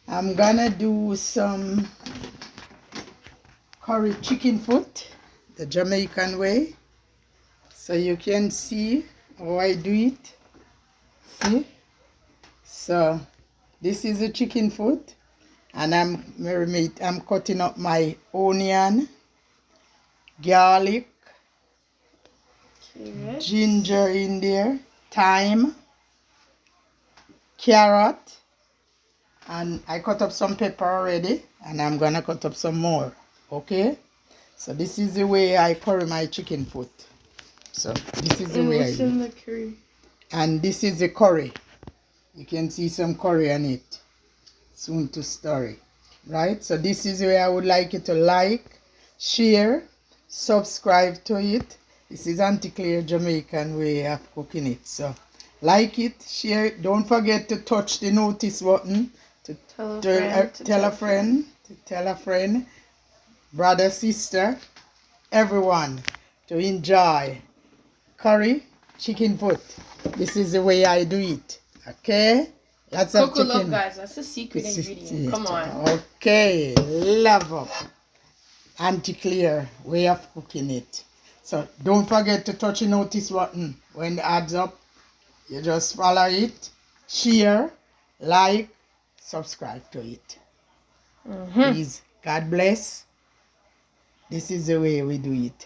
I'm gonna do some curry chicken foot, the Jamaican way, so you can see how I do it. See? So this is a chicken foot, and I'm cutting up my onion, garlic, ginger in there, thyme, carrot, and I cut up some pepper already, and I'm gonna cut up some more. Okay, so this is the way I curry my chicken foot. So this is the way I do it. Curry? And this is the curry. You can see some curry on it. Soon to stir it. Right? So this is where I would like you to like, share, subscribe to it. This is Aunty Clair Jamaican way of cooking it. So like it, share it. Don't forget to touch the notice button to tell a friend, brother, sister, everyone to enjoy curry chicken foot. This is the way I do it. Okay? Lots of chicken. Love, guys. That's the secret ingredient. Come on. Okay, love up. Aunty Clair way of cooking it. So don't forget to touch the notice button when it adds up. You just follow it, share, like, subscribe to it. Please, God bless. This is the way we do it.